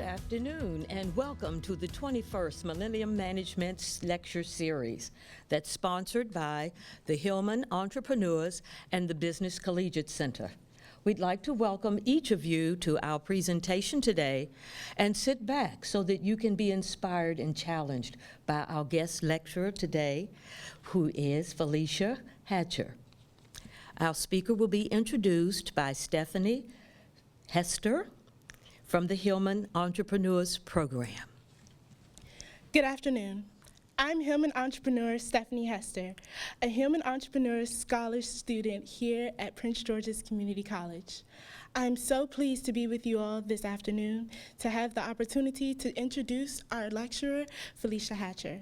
afternoon, and welcome to the 21st Millennium Management Lecture Series that's sponsored by the Hillman Entrepreneurs and the Business Collegiate Center. We'd like to welcome each of you to our presentation today and sit back so that you can be inspired and challenged by our guest lecturer today, who is Felecia Hatcher. Our speaker will be introduced by Stephanie Hester from the Hillman Entrepreneurs Program. Good afternoon. I'm Hillman Entrepreneur Stephanie Hester, a Hillman Entrepreneur Scholar student here at Prince George's Community College. I'm so pleased to be with you all this afternoon to have the opportunity to introduce our lecturer, Felecia Hatcher.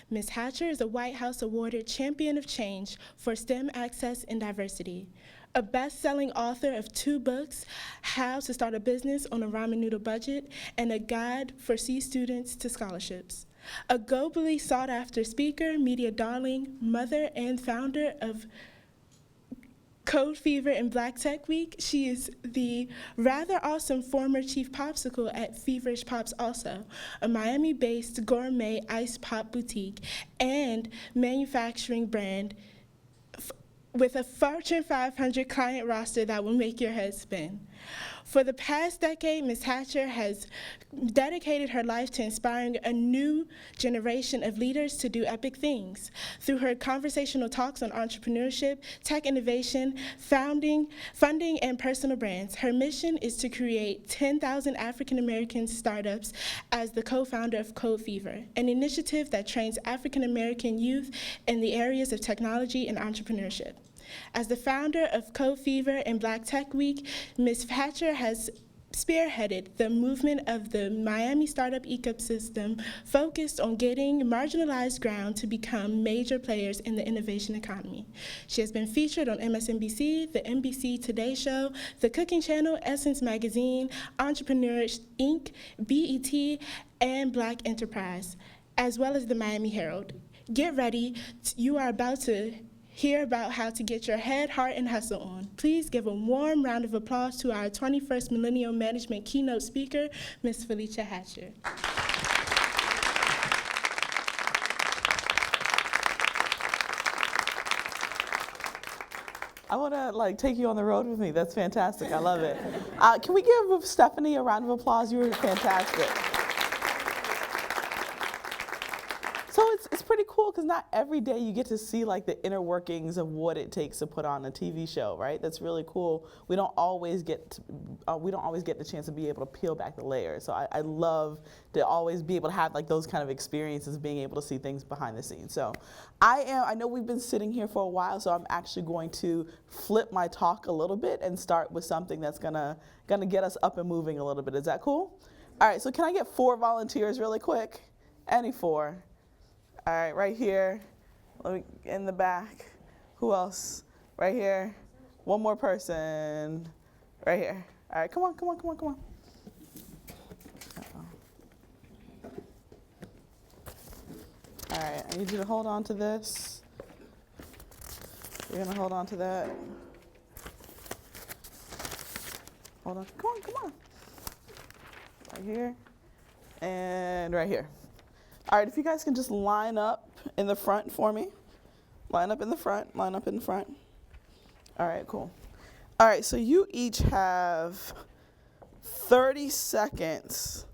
Ms. Hatcher is a White House awarded Champion of Change for STEM Access and Diversity, a best-selling author of 2 books, How to Start a Business on a Ramen Noodle Budget, and a Guide for C students to scholarships. A globally sought-after speaker, media darling, mother, and founder of Code Fever and Black Tech Week, she is the rather awesome former chief popsicle at Feverish Pops also, a Miami-based gourmet ice pop boutique and manufacturing brand with a Fortune 500 client roster that will make your head spin. For the past decade, Ms. Hatcher has dedicated her life to inspiring a new generation of leaders to do epic things. Through her conversational talks on entrepreneurship, tech innovation, funding, and personal brands, her mission is to create 10,000 African-American startups as the co-founder of Code Fever, an initiative that trains African-American youth in the areas of technology and entrepreneurship. As the founder of Code Fever and Black Tech Week, Ms. Hatcher has spearheaded the movement of the Miami startup ecosystem focused on getting marginalized ground to become major players in the innovation economy. She has been featured on MSNBC, the NBC Today Show, the Cooking Channel, Essence Magazine, Entrepreneurs Inc., BET, and Black Enterprise, as well as the Miami Herald. Get ready, you are about to hear about how to get your head, heart, and hustle on. Please give a warm round of applause to our 21st Millennium Management keynote speaker, Ms. Felecia Hatcher. I want to take you on the road with me. That's fantastic. I love it. Can we give Stephanie a round of applause? You were fantastic. So it's pretty cool because not every day you get to see the inner workings of what it takes to put on a TV show, right? That's really cool. We don't always get the chance to be able to peel back the layers. So I love to always be able to have those kind of experiences, being able to see things behind the scenes. So I know we've been sitting here for a while, so I'm actually going to flip my talk a little bit and start with something that's gonna get us up and moving a little bit. Is that cool? All right. So can I get 4 volunteers really quick? Any 4? All right, right here, in the back. Who else? Right here. One more person. Right here. All right, come on. Uh-oh. All right, I need you to hold on to this. You're gonna hold on to that. Hold on, come on. Right here, and right here. All right, if you guys can just line up in the front for me. Line up in the front. All right, cool. All right, so you each have 30 seconds.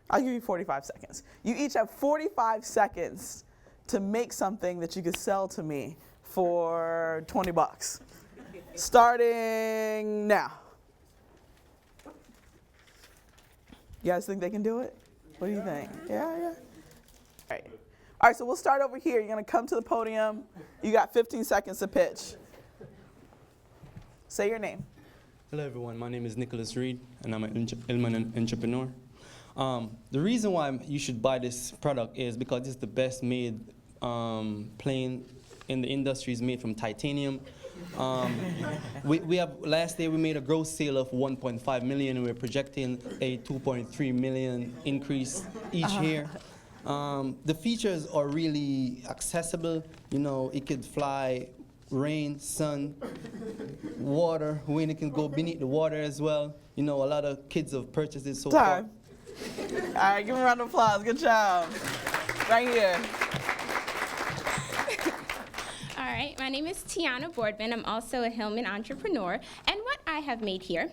I'll give you 45 seconds. You each have 45 seconds to make something that you could sell to me for $20. Starting now. You guys think they can do it? What do you think? Yeah. All right, so we'll start over here. You're going to come to the podium. You got 15 seconds to pitch. Say your name. Hello, everyone. My name is Nicholas Reed, and I'm an Hillman entrepreneur. The reason why you should buy this product is because it's the best made plane in the industry. Is made from titanium. Last year we made a gross sale of 1.5 million, and we're projecting a 2.3 million increase each year. The features are really accessible. It could fly, rain, sun. water, when it can go beneath the water as well. You know, a lot of kids have purchased it so far. Time. All right, give him a round of applause. Good job. Right here. All right, my name is Tiana Boardman. I'm also a Hillman entrepreneur. And what I have made here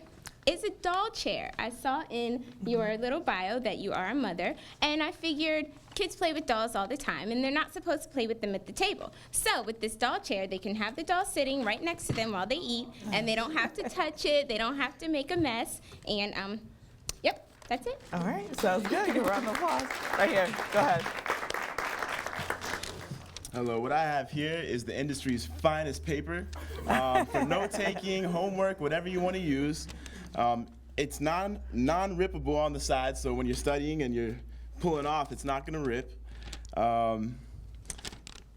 is a doll chair. I saw in your little bio that you are a mother, and I figured kids play with dolls all the time, and they're not supposed to play with them at the table. So with this doll chair, they can have the doll sitting right next to them while they eat, and they don't have to touch it, they don't have to make a mess, and yep, that's it. All right, sounds good. Give a round of applause. Right here, go ahead. Hello, what I have here is the industry's finest paper for note-taking, homework, whatever you want to use. It's non-rippable on the side, so when you're studying and you're pulling off, it's not going to rip.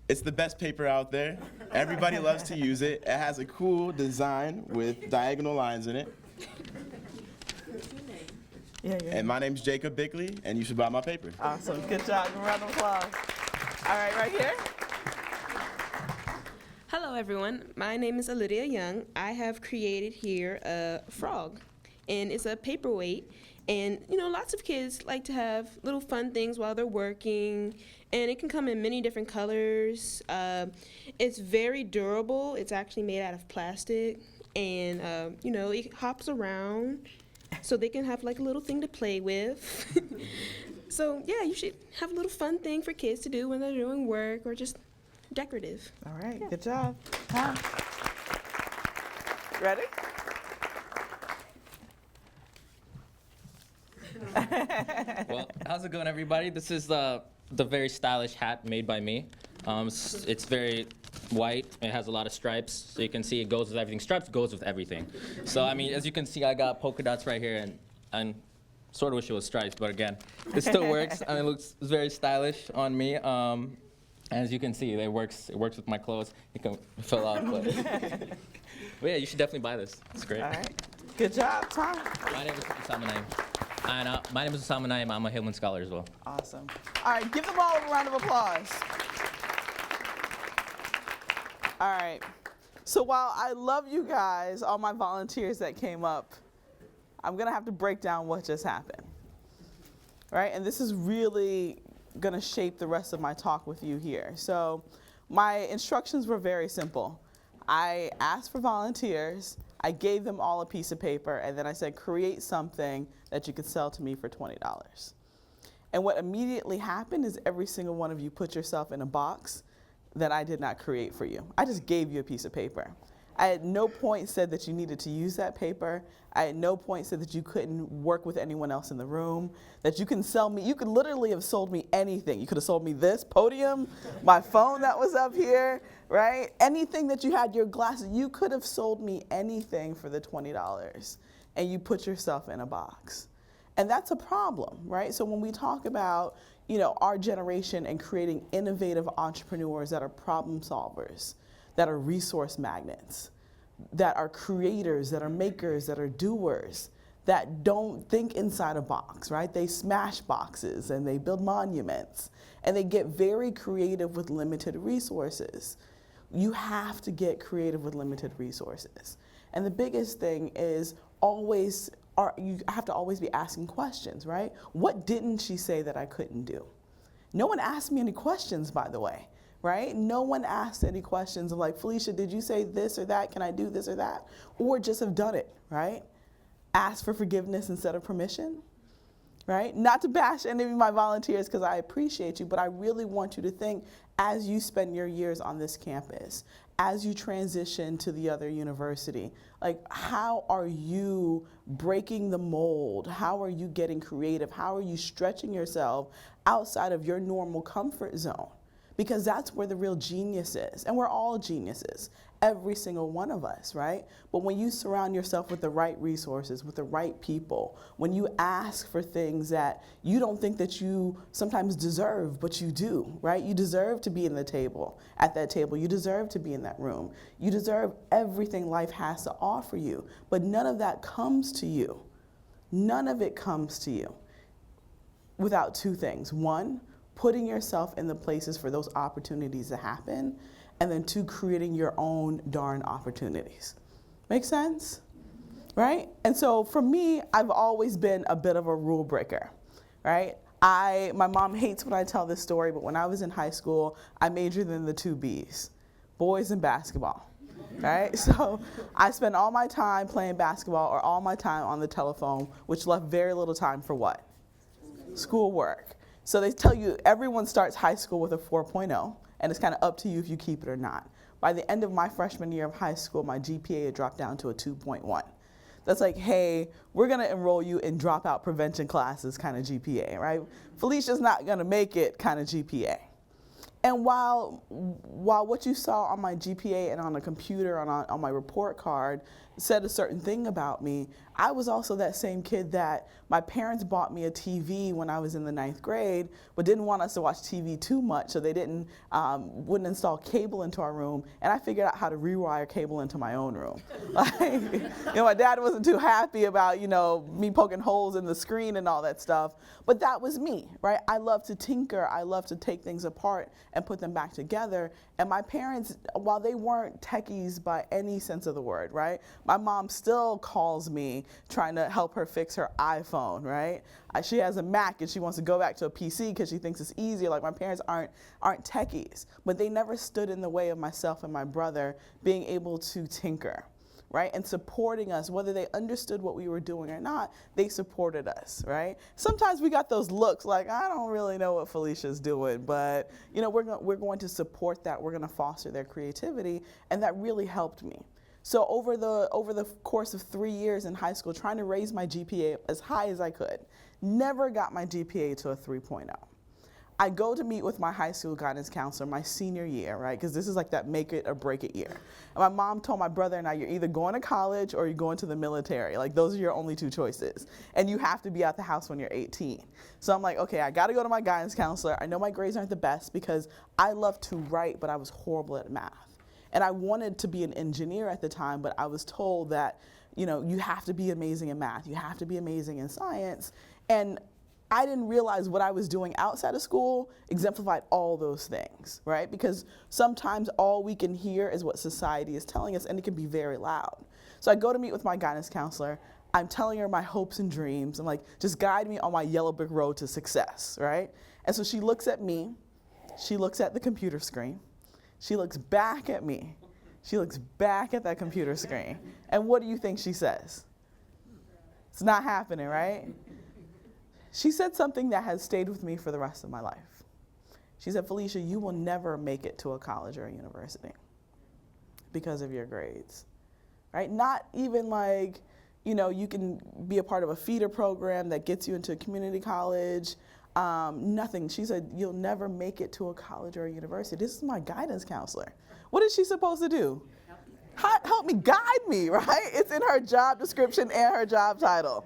It's the best paper out there. Everybody loves to use it. It has a cool design with diagonal lines in it. Yeah. And my name's Jacob Bickley, and you should buy my paper. Awesome. Good job. Give a round of applause. All right here. Hello, everyone. My name is Olivia Young. I have created here a frog, and it's a paperweight. And, you know, lots of kids like to have little fun things while they're working, and it can come in many different colors. It's very durable. It's actually made out of plastic, and, you know, it hops around, so they can have, like, a little thing to play with. So, yeah, you should have a little fun thing for kids to do when they're doing work or just decorative. All right, good job. Huh? Ready? Well, how's it going, everybody? This is the very stylish hat made by me. It's very white. It has a lot of stripes, so you can see it goes with everything. Stripes goes with everything. So, I mean, as you can see, I got polka dots right here, and sort of wish it was stripes, but again, it still works, and it looks very stylish on me. As you can see, it works with my clothes. It can fill out, but yeah, you should definitely buy this. It's great. All right. Good job, Tom. My name is Usama Naim. And my name is Usama Naim. I'm a Hillman Scholar as well. Awesome. All right, give them all a round of applause. All right. So while I love you guys, all my volunteers that came up, I'm going to have to break down what just happened. Right? And this is really going to shape the rest of my talk with you here. So my instructions were very simple. I asked for volunteers, I gave them all a piece of paper, and then I said, create something that you could sell to me for $20. And what immediately happened is every single one of you put yourself in a box that I did not create for you. I just gave you a piece of paper. I at no point said that you needed to use that paper. I at no point said that you couldn't work with anyone else in the room, that you can sell me, you could literally have sold me anything. You could have sold me this podium, my phone that was up here, right? Anything that you had, your glasses, you could have sold me anything for the $20, and you put yourself in a box. And that's a problem, right? So when we talk about, you know, our generation and creating innovative entrepreneurs that are problem solvers, that are resource magnets, that are creators, that are makers, that are doers, that don't think inside a box, right? They smash boxes and they build monuments and they get very creative with limited resources. You have to get creative with limited resources. And the biggest thing is you have to always be asking questions, right? What didn't she say that I couldn't do? No one asked me any questions, by the way. Right? No one asked any questions of like, Felecia, did you say this or that? Can I do this or that? Or just have done it, right? Ask for forgiveness instead of permission, right? Not to bash any of my volunteers because I appreciate you, but I really want you to think as you spend your years on this campus, as you transition to the other university, like how are you breaking the mold? How are you getting creative? How are you stretching yourself outside of your normal comfort zone? Because that's where the real genius is. And we're all geniuses, every single one of us, right? But when you surround yourself with the right resources, with the right people, when you ask for things that you don't think that you sometimes deserve, but you do, right? You deserve to be at that table. You deserve to be in that room. You deserve everything life has to offer you. But none of that comes to you. None of it comes to you without two things. One, putting yourself in the places for those opportunities to happen, and then two, creating your own darn opportunities, Make sense? Right? And so for me, I've always been a bit of a rule breaker, right? My mom hates when I tell this story, but when I was in high school, I majored in the 2 Bs, boys and basketball, right? So I spent all my time playing basketball or all my time on the telephone, which left very little time for what? Schoolwork. So they tell you everyone starts high school with a 4.0, and it's kind of up to you if you keep it or not. By the end of my freshman year of high school, my GPA had dropped down to a 2.1. That's like, hey, we're gonna enroll you in dropout prevention classes kind of GPA, right? Felicia's not gonna make it kind of GPA. And while what you saw on my GPA and on the computer, on my report card, said a certain thing about me, I was also that same kid that my parents bought me a TV when I was in the 9th grade, but didn't want us to watch TV too much, so they wouldn't install cable into our room, and I figured out how to rewire cable into my own room. My dad wasn't too happy about, me poking holes in the screen and all that stuff, but that was me, right? I love to tinker, I love to take things apart and put them back together, and my parents, while they weren't techies by any sense of the word, right? My mom still calls me trying to help her fix her iPhone, right? She has a Mac and she wants to go back to a PC because she thinks it's easier. Like, my parents aren't techies, but they never stood in the way of myself and my brother being able to tinker, right? And supporting us, whether they understood what we were doing or not, they supported us, right? Sometimes we got those looks like, I don't really know what Felicia's doing, but we're going to support that. We're going to foster their creativity, and that really helped me. So over the course of 3 years in high school, trying to raise my GPA as high as I could, never got my GPA to a 3.0. I go to meet with my high school guidance counselor my senior year, right? Because this is like that make it or break it year. And my mom told my brother and I, you're either going to college or you're going to the military. Like, those are your only 2 choices. And you have to be out the house when you're 18. So I'm like, okay, I got to go to my guidance counselor. I know my grades aren't the best because I love to write, but I was horrible at math. And I wanted to be an engineer at the time, but I was told that, you have to be amazing in math. You have to be amazing in science. And I didn't realize what I was doing outside of school exemplified all those things, right? Because sometimes all we can hear is what society is telling us, and it can be very loud. So I go to meet with my guidance counselor. I'm telling her my hopes and dreams. I'm like, just guide me on my yellow brick road to success, right? And so she looks at me. She looks at the computer screen. She looks back at me. She looks back at that computer screen. And what do you think she says? It's not happening, right? She said something that has stayed with me for the rest of my life. She said, Felecia, you will never make it to a college or a university because of your grades, right? Not even like, you can be a part of a feeder program that gets you into a community college. Nothing. She said, you'll never make it to a college or a university. This is my guidance counselor. What is she supposed to do? Help me, guide me, right? It's in her job description and her job title.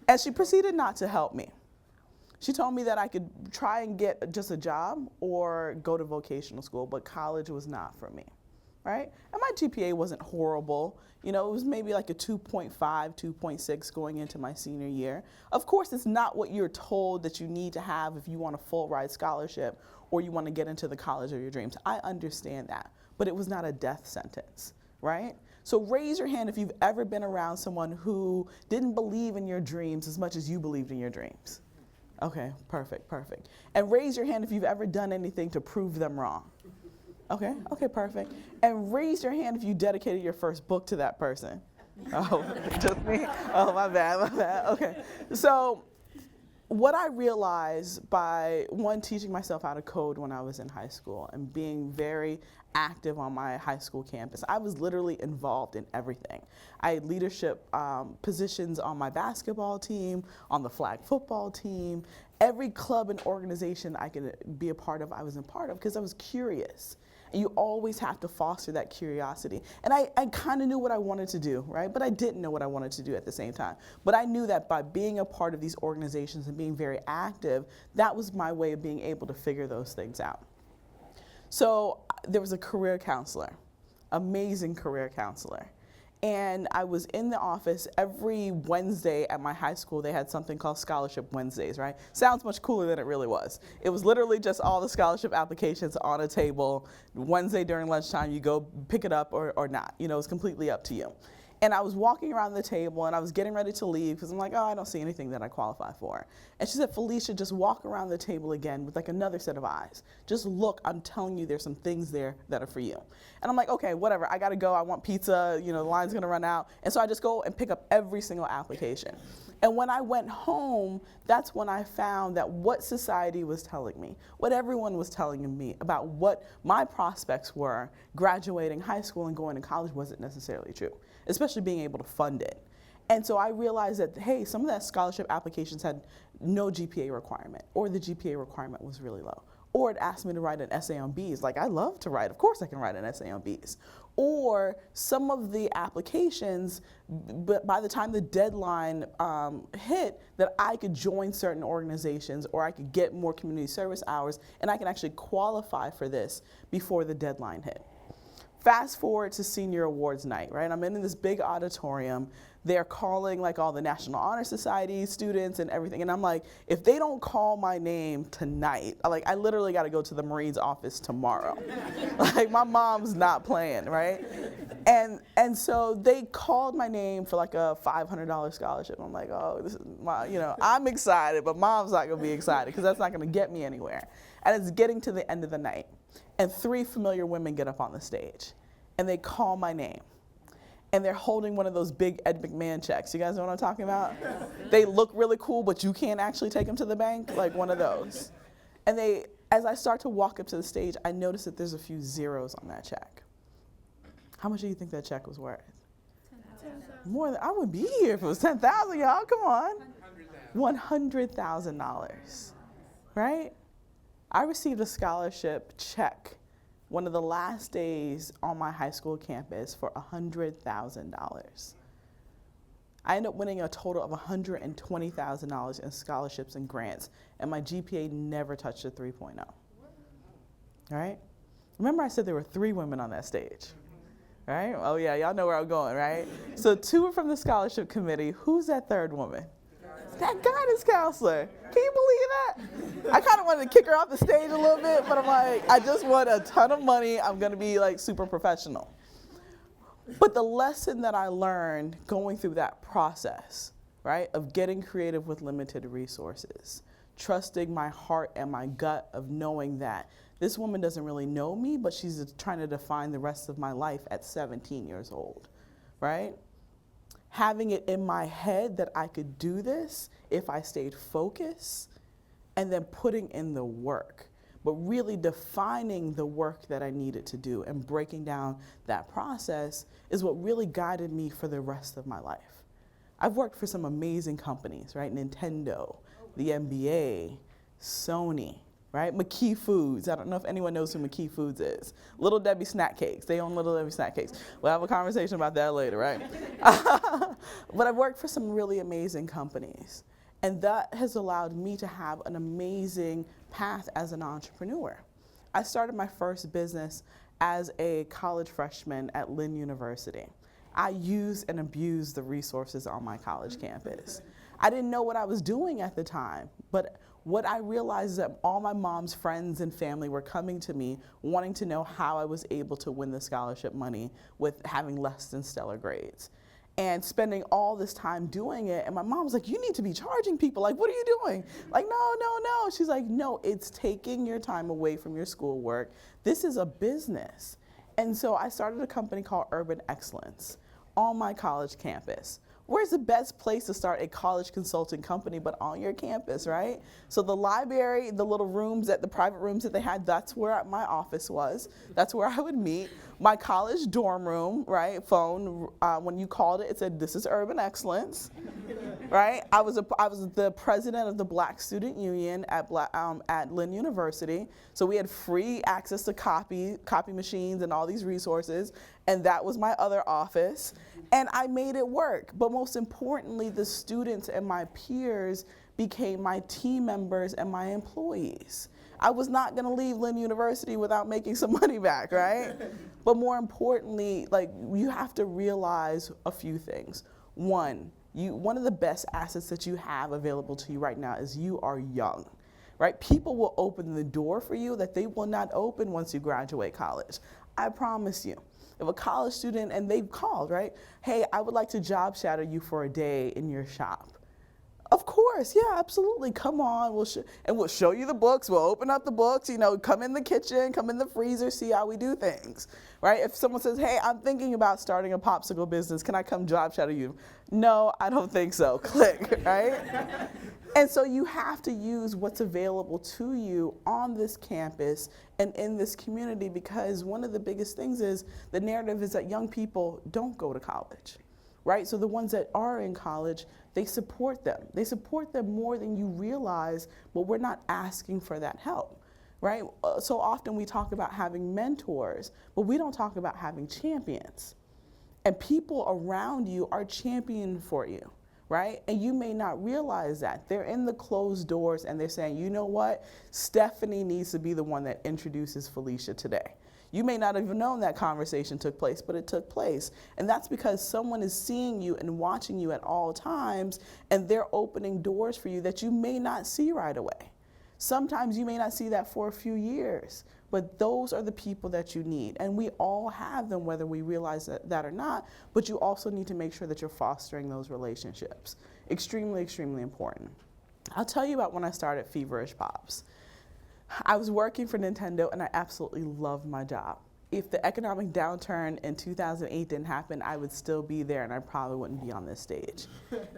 And she proceeded not to help me. She told me that I could try and get just a job or go to vocational school, but college was not for me, right? And my GPA wasn't horrible. It was maybe like a 2.5, 2.6 going into my senior year. Of course, it's not what you're told that you need to have if you want a full ride scholarship or you want to get into the college of your dreams. I understand that, but it was not a death sentence, right? So raise your hand if you've ever been around someone who didn't believe in your dreams as much as you believed in your dreams. Okay, perfect. And raise your hand if you've ever done anything to prove them wrong. Okay, perfect. And raise your hand if you dedicated your first book to that person. Oh, just me? Oh, my bad. Okay. So what I realized by, one, teaching myself how to code when I was in high school and being very active on my high school campus, I was literally involved in everything. I had leadership positions on my basketball team, on the flag football team. Every club and organization I could be a part of, I was a part of because I was curious. And you always have to foster that curiosity. And I kind of knew what I wanted to do, right? But I didn't know what I wanted to do at the same time. But I knew that by being a part of these organizations and being very active, that was my way of being able to figure those things out. So there was a career counselor, amazing career counselor. And I was in the office every Wednesday at my high school. They had something called Scholarship Wednesdays, right? Sounds much cooler than it really was. It was literally just all the scholarship applications on a table. Wednesday during lunchtime, you go pick it up or not. You know, it's completely up to you. And I was walking around the table and I was getting ready to leave because I'm like, oh, I don't see anything that I qualify for. And she said, Felecia, just walk around the table again with like another set of eyes. Just look, I'm telling you, there's some things there that are for you. And I'm like, okay, whatever, I gotta go, I want pizza, you know, the line's gonna run out. And so I just go and pick up every single application. And when I went home, that's when I found that what society was telling me, what everyone was telling me about what my prospects were graduating high school and going to college wasn't necessarily true, especially being able to fund it. And so I realized that, hey, some of that scholarship applications had no GPA requirement, or the GPA requirement was really low. Or it asked me to write an essay on bees. Like, I love to write, of course I can write an essay on bees. Or some of the applications, but by the time the deadline hit, that I could join certain organizations or I could get more community service hours and I can actually qualify for this before the deadline hit. Fast forward to senior awards night, right? I'm in this big auditorium. They're calling like all the National Honor Society students and everything. And I'm like, if they don't call my name tonight, I literally got to go to the Marines office tomorrow. Like, my mom's not playing, right? And so they called my name for like a $500 scholarship. I'm like, oh, this is my, you know, I'm excited, but mom's not gonna be excited because that's not gonna get me anywhere. And it's getting to the end of the night. And 3 familiar women get up on the stage and they call my name. And they're holding one of those big Ed McMahon checks. You guys know what I'm talking about? They look really cool, but you can't actually take them to the bank, like one of those. And as I start to walk up to the stage, I notice that there's a few zeros on that check. How much do you think that check was worth? $10,000. More than, I would be here if it was $10,000, y'all, come on. $100,000, right? I received a scholarship check one of the last days on my high school campus for $100,000. I ended up winning a total of $120,000 in scholarships and grants, and my GPA never touched a 3.0. All right? Remember I said there were 3 women on that stage, right? Oh yeah, y'all know where I'm going, right? So 2 are from the scholarship committee. Who's that 3rd woman? That guidance counselor. Can you believe that? I kind of wanted to kick her off the stage a little bit, but I'm like, I just want a ton of money. I'm going to be like super professional. But the lesson that I learned going through that process, right, of getting creative with limited resources, trusting my heart and my gut of knowing that this woman doesn't really know me, but she's trying to define the rest of my life at 17 years old, right? Having it in my head that I could do this if I stayed focused, and then putting in the work, but really defining the work that I needed to do and breaking down that process is what really guided me for the rest of my life. I've worked for some amazing companies, right? Nintendo, the NBA, Sony, right? McKee Foods. I don't know if anyone knows who McKee Foods is. Little Debbie Snack Cakes. They own Little Debbie Snack Cakes. We'll have a conversation about that later, right? But I've worked for some really amazing companies. And that has allowed me to have an amazing path as an entrepreneur. I started my first business as a college freshman at Lynn University. I used and abused the resources on my college campus. I didn't know what I was doing at the time, but what I realized is that all my mom's friends and family were coming to me wanting to know how I was able to win the scholarship money with having less than stellar grades. And spending all this time doing it, and my mom was like, you need to be charging people. Like, what are you doing? Like, no, no, no. She's like, no, it's taking your time away from your schoolwork. This is a business. And so I started a company called Urban Excellence on my college campus. Where's the best place to start a college consulting company but on your campus, right? So the library, the little rooms, the private rooms that they had, that's where my office was. That's where I would meet. My college dorm room, right, phone, when you called it, it said, this is Urban Excellence, right? I was the president of the Black Student Union at Lynn University. So we had free access to copy machines and all these resources. And that was my other office. And I made it work. But most importantly, the students and my peers became my team members and my employees. I was not gonna leave Lynn University without making some money back, right? But more importantly, like, you have to realize a few things. One of the best assets that you have available to you right now is you are young, right? People will open the door for you that they will not open once you graduate college. I promise you. If a college student, and they've called, right? Hey, I would like to job shadow you for a day in your shop. Of course, yeah, absolutely. Come on, we'll show you the books. We'll open up the books. You know, come in the kitchen, come in the freezer, see how we do things, right? If someone says, "Hey, I'm thinking about starting a popsicle business. Can I come job shadow you?" No, I don't think so. Click, right? And so you have to use what's available to you on this campus and in this community, because one of the biggest things is the narrative is that young people don't go to college, right? So the ones that are in college, they support them. They support them more than you realize, but we're not asking for that help, right? So often we talk about having mentors, but we don't talk about having champions. And people around you are championing for you, right? And you may not realize that. They're in the closed doors and they're saying, you know what? Stephanie needs to be the one that introduces Felecia today. You may not have known that conversation took place, but it took place. And that's because someone is seeing you and watching you at all times, and they're opening doors for you that you may not see right away. Sometimes you may not see that for a few years, but those are the people that you need. And we all have them, whether we realize that or not, but you also need to make sure that you're fostering those relationships. Extremely, extremely important. I'll tell you about when I started Feverish Pops. I was working for Nintendo and I absolutely loved my job. If the economic downturn in 2008 didn't happen, I would still be there and I probably wouldn't be on this stage.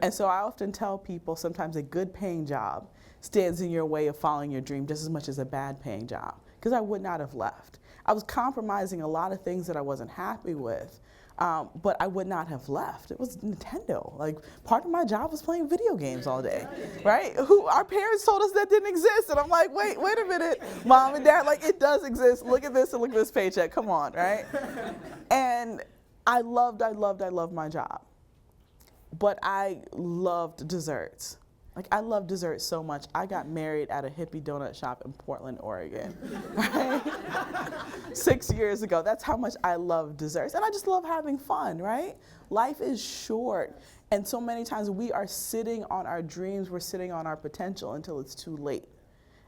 And so I often tell people sometimes a good paying job stands in your way of following your dream just as much as a bad paying job, because I would not have left. I was compromising a lot of things that I wasn't happy with, but I would not have left. It was Nintendo. Like, part of my job was playing video games all day, right? Our parents told us that didn't exist, and I'm like, wait a minute, Mom and Dad, like, it does exist. Look at this and look at this paycheck. Come on, right? And I loved my job, but I loved desserts. Like, I love desserts so much. I got married at a hippie donut shop in Portland, Oregon, right? 6 years ago. That's how much I love desserts. And I just love having fun, right? Life is short. And so many times we are sitting on our dreams, we're sitting on our potential until it's too late.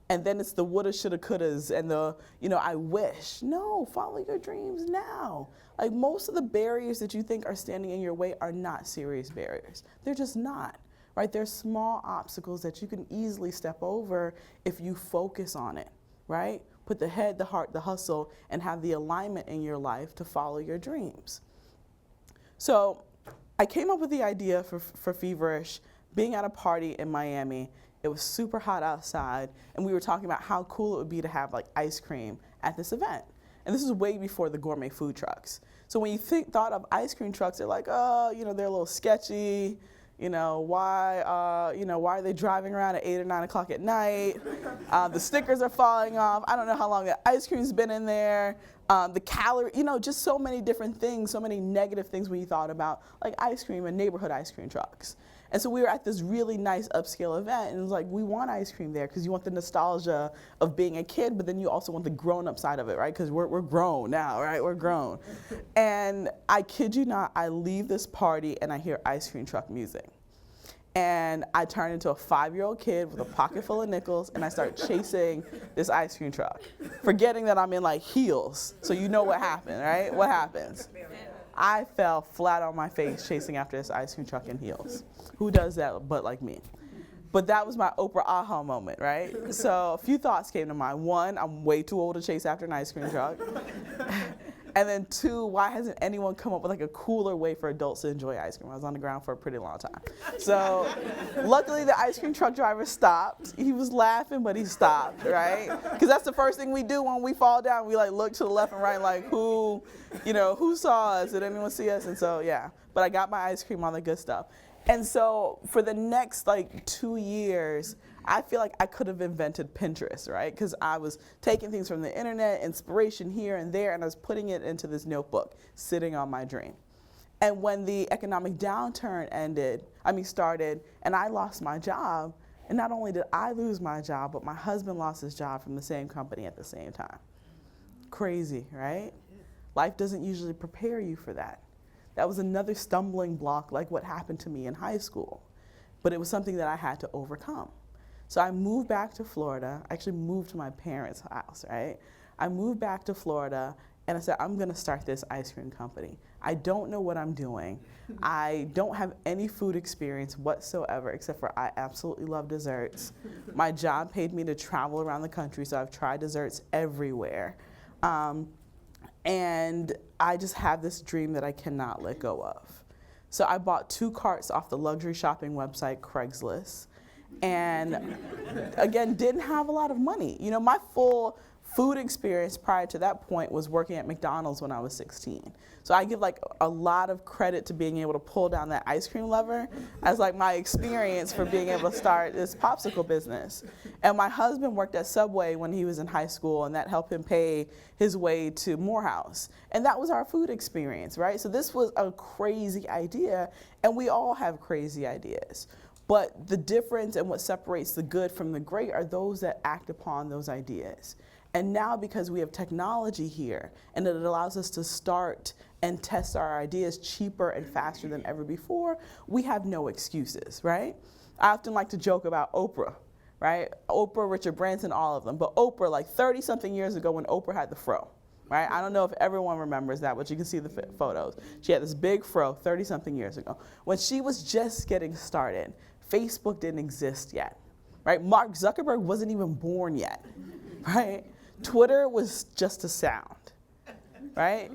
And then it's the woulda, shoulda, couldas and the, I wish. No, follow your dreams now. Like, most of the barriers that you think are standing in your way are not serious barriers. They're just not. Right? There's small obstacles that you can easily step over if you focus on it, right? Put the head, the heart, the hustle, and have the alignment in your life to follow your dreams. So I came up with the idea for Feverish being at a party in Miami. It was super hot outside, and we were talking about how cool it would be to have like ice cream at this event. And this is way before the gourmet food trucks. So when you thought of ice cream trucks, they're like, oh, they're a little sketchy. Why are they driving around at 8 or 9 o'clock at night? The stickers are falling off. I don't know how long the ice cream's been in there. The calorie, just so many different things, so many negative things when you thought about like ice cream and neighborhood ice cream trucks. And so we were at this really nice upscale event, and it was like, we want ice cream there because you want the nostalgia of being a kid, but then you also want the grown-up side of it, right? Because we're grown now, right? We're grown. And I kid you not, I leave this party and I hear ice cream truck music. And I turn into a 5-year-old kid with a pocket full of nickels, and I start chasing this ice cream truck, forgetting that I'm in like heels. So you know what happened, right? What happens? I fell flat on my face chasing after this ice cream truck in heels. Who does that but like me? But that was my Oprah aha moment, right? So a few thoughts came to mind. One, I'm way too old to chase after an ice cream truck. And then two, why hasn't anyone come up with like a cooler way for adults to enjoy ice cream? I was on the ground for a pretty long time. So luckily the ice cream truck driver stopped. He was laughing, but he stopped, right? Because that's the first thing we do when we fall down. We like look to the left and right like, who saw us? Did anyone see us? And so, yeah. But I got my ice cream, all the good stuff. And so for the next like 2 years, I feel like I could have invented Pinterest, right? Because I was taking things from the internet, inspiration here and there, and I was putting it into this notebook, sitting on my dream. And when the economic downturn started, and I lost my job, And not only did I lose my job, but my husband lost his job from the same company at the same time. Crazy, right? Life doesn't usually prepare you for that. That was another stumbling block like what happened to me in high school. But it was something that I had to overcome. So I moved back to Florida. I actually moved to my parents' house, right? I moved back to Florida and I said, I'm gonna start this ice cream company. I don't know what I'm doing. I don't have any food experience whatsoever, except for I absolutely love desserts. My job paid me to travel around the country, so I've tried desserts everywhere. And I just have this dream that I cannot let go of. So I bought 2 carts off the luxury shopping website Craigslist. And again, didn't have a lot of money. You know, my full food experience prior to that point was working at McDonald's when I was 16. So I give like a lot of credit to being able to pull down that ice cream lever as like my experience for being able to start this popsicle business. And my husband worked at Subway when he was in high school, and that helped him pay his way to Morehouse. And that was our food experience, right? So this was a crazy idea, and we all have crazy ideas. But the difference and what separates the good from the great are those that act upon those ideas. And now, because we have technology here and it allows us to start and test our ideas cheaper and faster than ever before, we have no excuses, right? I often like to joke about Oprah, right? Oprah, Richard Branson, all of them. But Oprah, like 30-something years ago when Oprah had the fro, right? I don't know if everyone remembers that, but you can see the photos. She had this big fro 30-something years ago. When she was just getting started, Facebook didn't exist yet, right? Mark Zuckerberg wasn't even born yet, right? Twitter was just a sound, right?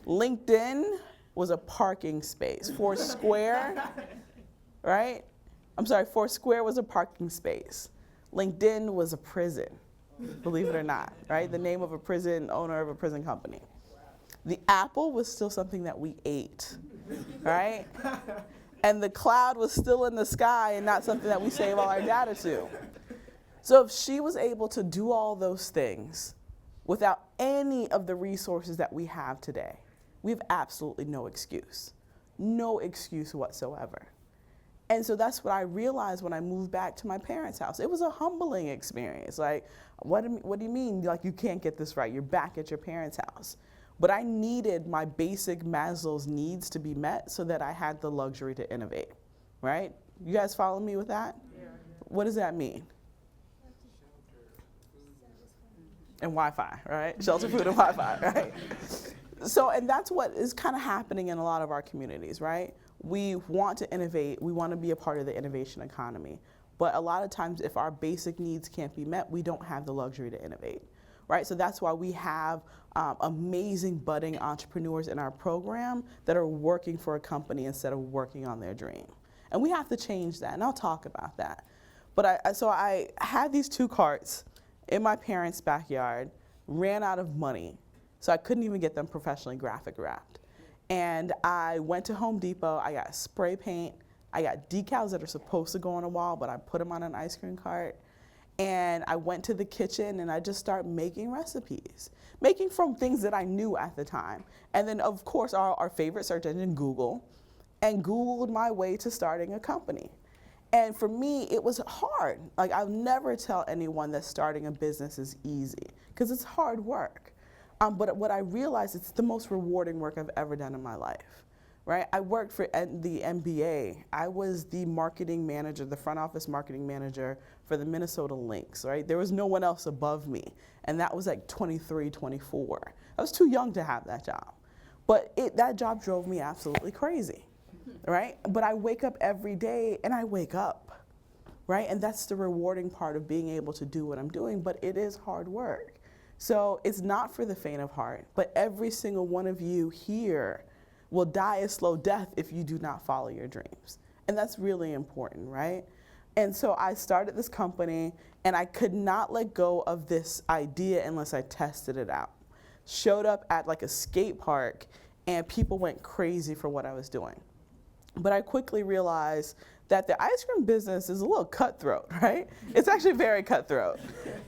LinkedIn was a parking space. Foursquare, right? I'm sorry, Foursquare was a parking space. LinkedIn was a prison, believe it or not, right? The name of a prison, owner of a prison company. The apple was still something that we ate, right? And the cloud was still in the sky and not something that we save all our data to. So if she was able to do all those things without any of the resources that we have today, we have absolutely no excuse. No excuse whatsoever. And so that's what I realized when I moved back to my parents' house. It was a humbling experience. Like, what do you mean? Like, you can't get this right. You're back at your parents' house. But I needed my basic Maslow's needs to be met so that I had the luxury to innovate, right? You guys follow me with that? Yeah. What does that mean? And Wi-Fi, right? Shelter, food, and Wi-Fi, right? So, and that's what is kind of happening in a lot of our communities, right? We want to innovate, we want to be a part of the innovation economy. But a lot of times, if our basic needs can't be met, we don't have the luxury to innovate, right? So that's why we have amazing budding entrepreneurs in our program that are working for a company instead of working on their dream. And we have to change that, and I'll talk about that. But so I had these 2 carts in my parents' backyard, ran out of money, so I couldn't even get them professionally graphic wrapped. And I went to Home Depot, I got spray paint, I got decals that are supposed to go on a wall, but I put them on an ice cream cart. And I went to the kitchen and I just started making recipes, making from things that I knew at the time. And then, of course, our favorite search engine, Google, and Googled my way to starting a company. And for me, it was hard. Like, I'll never tell anyone that starting a business is easy, because it's hard work. But what I realized, it's the most rewarding work I've ever done in my life, right? I worked for the NBA. I was the marketing manager, the front office marketing manager for the Minnesota Lynx, right? There was no one else above me. And that was like 23, 24. I was too young to have that job. But that job drove me absolutely crazy, right? But I wake up every day and I wake up, right? And that's the rewarding part of being able to do what I'm doing, but it is hard work. So it's not for the faint of heart, but every single one of you here will die a slow death if you do not follow your dreams. And that's really important, right? And so I started this company, and I could not let go of this idea unless I tested it out. Showed up at like a skate park, and people went crazy for what I was doing. But I quickly realized that the ice cream business is a little cutthroat, right? It's actually very cutthroat.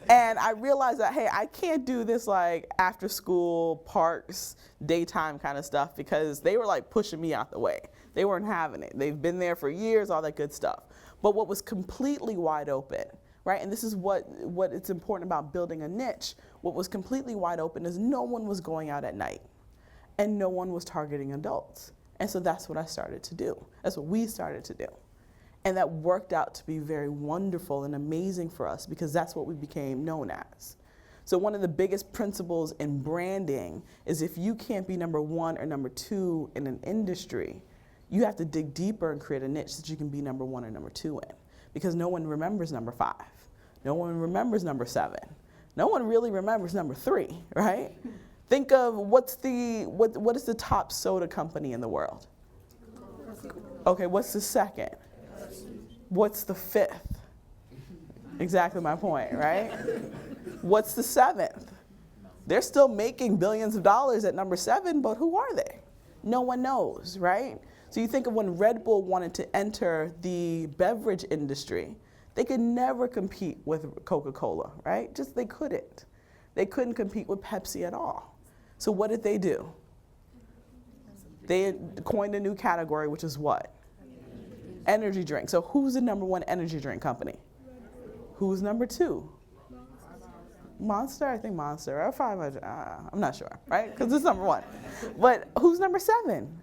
And I realized that, hey, I can't do this like after school, parks, daytime kind of stuff, because they were like pushing me out the way. They weren't having it. They've been there for years, all that good stuff. But what was completely wide open, right? And this is what it's important about building a niche. What was completely wide open is no one was going out at night and no one was targeting adults. And so that's what I started to do. That's what we started to do. And that worked out to be very wonderful and amazing for us because that's what we became known as. So one of the biggest principles in branding is if you can't be number one or number two in an industry, you have to dig deeper and create a niche that you can be number one or number two in. Because no one remembers number 5. No one remembers number 7. No one really remembers number 3, right? Think of what is the top soda company in the world? Okay, what's the second? What's the 5th? Exactly my point, right? What's the 7th? They're still making billions of dollars at number 7, but who are they? No one knows, right? So you think of when Red Bull wanted to enter the beverage industry, they could never compete with Coca-Cola, right? Just they couldn't. They couldn't compete with Pepsi at all. So what did they do? They coined a new category, which is what? Energy drink. So who's the number 1 energy drink company? Who's number 2? Monster, I think Monster, or 500, I'm not sure, right? Because it's number 1. But who's number 7?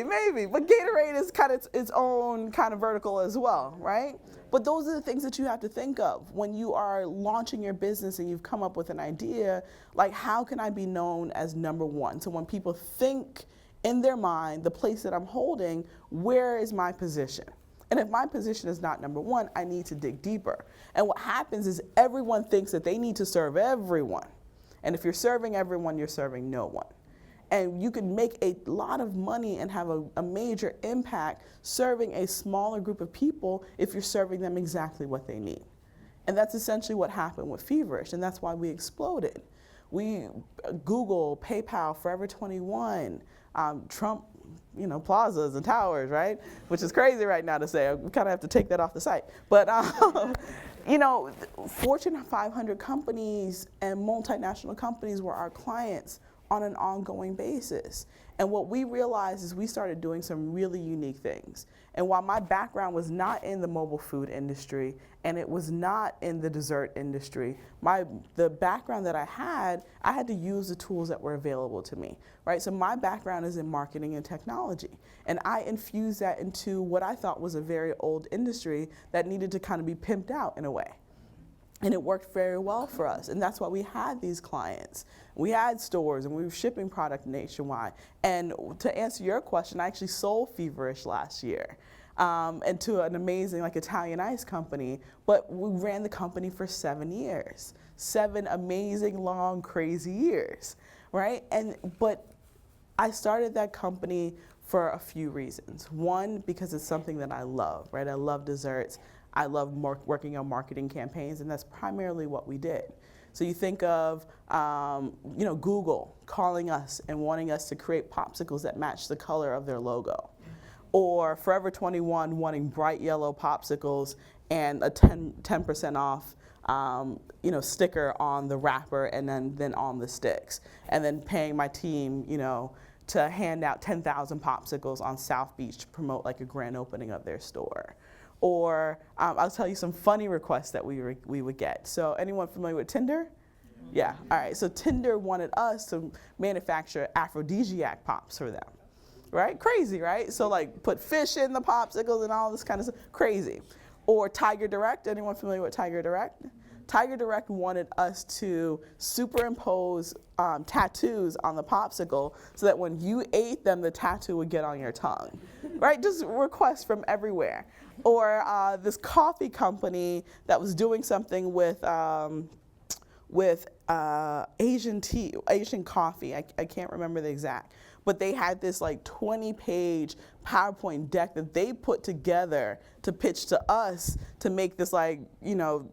Maybe, but Gatorade is kind of its own kind of vertical as well, right? But those are the things that you have to think of when you are launching your business and you've come up with an idea, like how can I be known as number 1? So when people think in their mind, the place that I'm holding, where is my position? And if my position is not number 1, I need to dig deeper. And what happens is everyone thinks that they need to serve everyone. And if you're serving everyone, you're serving no one. And you can make a lot of money and have a major impact serving a smaller group of people if you're serving them exactly what they need. And that's essentially what happened with Feverish, and that's why we exploded. We, Google, PayPal, Forever 21, Trump, plazas and towers, right? Which is crazy right now to say. We kind of have to take that off the site. But, Fortune 500 companies and multinational companies were our clients on an ongoing basis. And what we realized is we started doing some really unique things. And while my background was not in the mobile food industry and it was not in the dessert industry, the background that I had to use the tools that were available to me, right? So my background is in marketing and technology. And I infused that into what I thought was a very old industry that needed to kind of be pimped out in a way. And it worked very well for us. And that's why we had these clients. We had stores and we were shipping product nationwide. And to answer your question, I actually sold Feverish last year and to an amazing Italian ice company. But we ran the company for 7 years. 7 amazing, long, crazy years, right? But I started that company for a few reasons. One, because it's something that I love, right? I love desserts. I love working on marketing campaigns, and that's primarily what we did. So you think of, Google calling us and wanting us to create popsicles that match the color of their logo, or Forever 21 wanting bright yellow popsicles and a 10% off, sticker on the wrapper and then on the sticks, and then paying my team, to hand out 10,000 popsicles on South Beach to promote a grand opening of their store. Or I'll tell you some funny requests that we would get. So anyone familiar with Tinder? Yeah, all right. So Tinder wanted us to manufacture aphrodisiac pops for them, right? Crazy, right? So put fish in the popsicles and all this kind of stuff, crazy. Or Tiger Direct, anyone familiar with Tiger Direct? Tiger Direct wanted us to superimpose tattoos on the popsicle so that when you ate them, the tattoo would get on your tongue, right? Just requests from everywhere. Or this coffee company that was doing something with Asian coffee. I can't remember the exact, but they had this 20-page PowerPoint deck that they put together to pitch to us to make this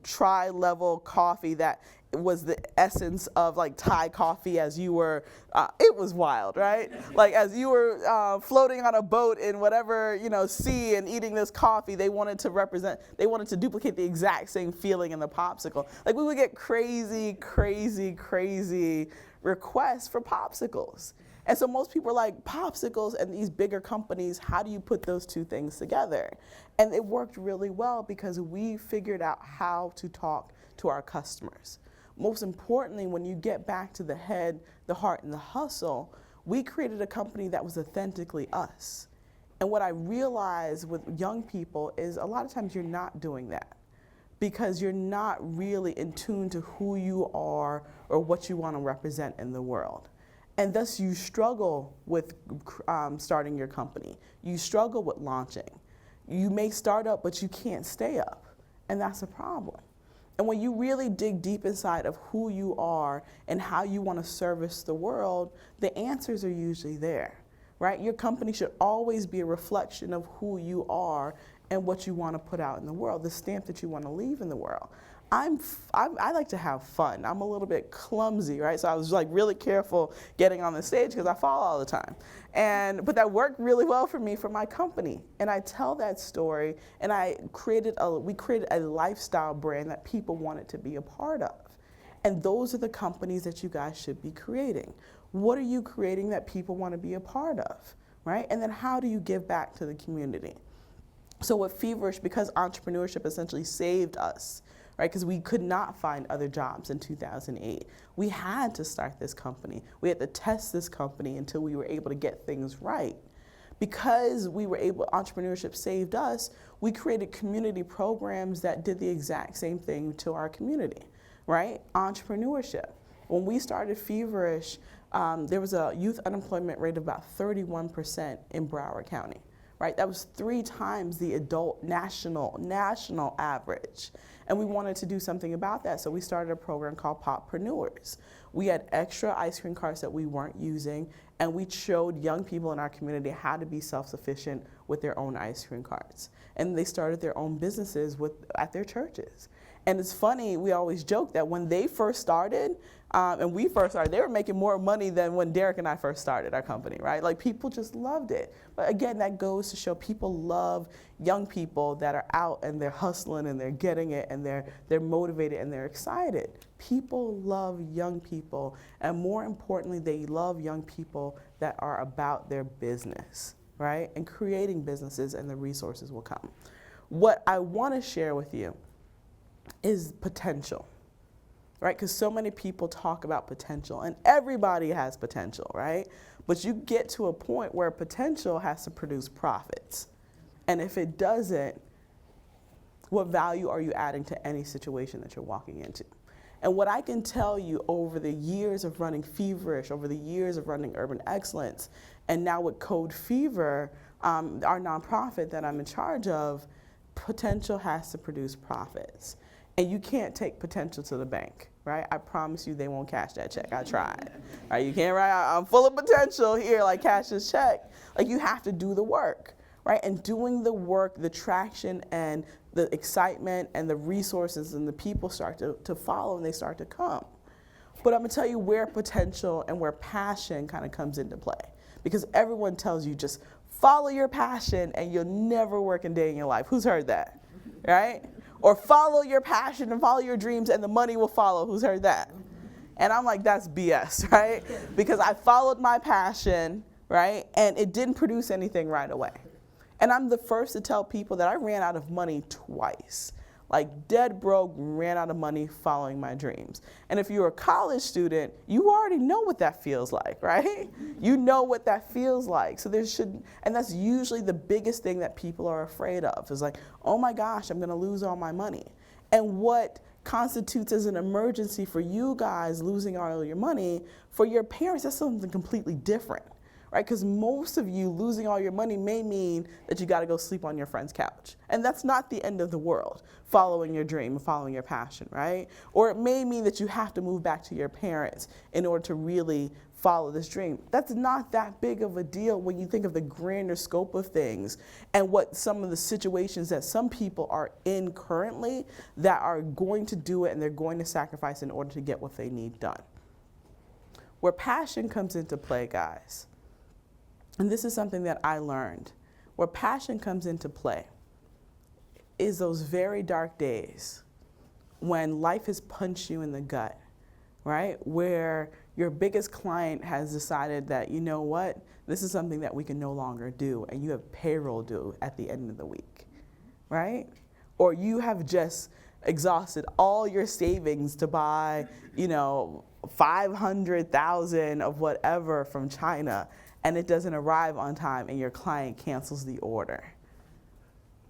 tri-level coffee that was the essence of like Thai coffee as you were, it was wild, right? Like as you were floating on a boat in whatever, sea and eating this coffee, they wanted to duplicate the exact same feeling in the popsicle. Like we would get crazy, crazy, crazy requests for popsicles. And so most people are like, popsicles and these bigger companies, how do you put those two things together? And it worked really well because we figured out how to talk to our customers. Most importantly, when you get back to the head, the heart, and the hustle, we created a company that was authentically us. And what I realized with young people is a lot of times you're not doing that because you're not really in tune to who you are or what you want to represent in the world. And thus you struggle with starting your company. You struggle with launching. You may start up, but you can't stay up. And that's a problem. And when you really dig deep inside of who you are and how you want to service the world, the answers are usually there, right? Your company should always be a reflection of who you are and what you want to put out in the world, the stamp that you want to leave in the world. I like to have fun. I'm a little bit clumsy, right? So I was like really careful getting on the stage because I fall all the time. But that worked really well for me for my company. And I tell that story, and we created a lifestyle brand that people wanted to be a part of. And those are the companies that you guys should be creating. What are you creating that people want to be a part of, right? And then how do you give back to the community? So with Feverish, because entrepreneurship essentially saved us, right? Because we could not find other jobs in 2008. We had to start this company. We had to test this company until we were able to get things right. Because entrepreneurship saved us, we created community programs that did the exact same thing to our community, right? Entrepreneurship. When we started Feverish, there was a youth unemployment rate of about 31% in Broward County, right? That was 3 times the adult national average. And we wanted to do something about that, so we started a program called Poppreneurs. We had extra ice cream carts that we weren't using, and we showed young people in our community how to be self-sufficient with their own ice cream carts. And they started their own businesses at their churches. And it's funny, we always joke that when they first started, and we first started, they were making more money than when Derek and I first started our company, right? Like people just loved it. But again, that goes to show people love young people that are out and they're hustling and they're getting it and they're motivated and they're excited. People love young people, and more importantly, they love young people that are about their business, right? And creating businesses, and the resources will come. What I want to share with you is potential, right? Because so many people talk about potential, and everybody has potential, right? But you get to a point where potential has to produce profits. And if it doesn't, what value are you adding to any situation that you're walking into? And what I can tell you over the years of running Feverish, over the years of running Urban Excellence, and now with Code Fever, our nonprofit that I'm in charge of, potential has to produce profits. And you can't take potential to the bank, right? I promise you they won't cash that check. I tried. Right? You can't write, I'm full of potential here, like cash this check. Like you have to do the work, right? And doing the work, the traction and the excitement and the resources and the people start to follow, and they start to come. But I'm gonna tell you where potential and where passion kind of comes into play. Because everyone tells you just follow your passion and you'll never work a day in your life. Who's heard that, right? Or follow your passion and follow your dreams and the money will follow. Who's heard that? And I'm like, that's BS, right? Because I followed my passion, right? And it didn't produce anything right away. And I'm the first to tell people that I ran out of money twice. Like dead broke, ran out of money following my dreams. And if you're a college student, you already know what that feels like, right? You know what that feels like. So and that's usually the biggest thing that people are afraid of, is like, oh my gosh, I'm gonna lose all my money. And what constitutes as an emergency for you guys losing all your money, for your parents, that's something completely different, right? Because most of you losing all your money may mean that you got to go sleep on your friend's couch. And that's not the end of the world, following your dream, following your passion, right? Or it may mean that you have to move back to your parents in order to really follow this dream. That's not that big of a deal when you think of the grander scope of things and what some of the situations that some people are in currently that are going to do it and they're going to sacrifice in order to get what they need done. Where passion comes into play, guys, and this is something that I learned, where passion comes into play is those very dark days when life has punched you in the gut, right? Where your biggest client has decided that, you know what, this is something that we can no longer do, and you have payroll due at the end of the week, right? Or you have just exhausted all your savings to buy, 500,000 of whatever from China, and it doesn't arrive on time, and your client cancels the order,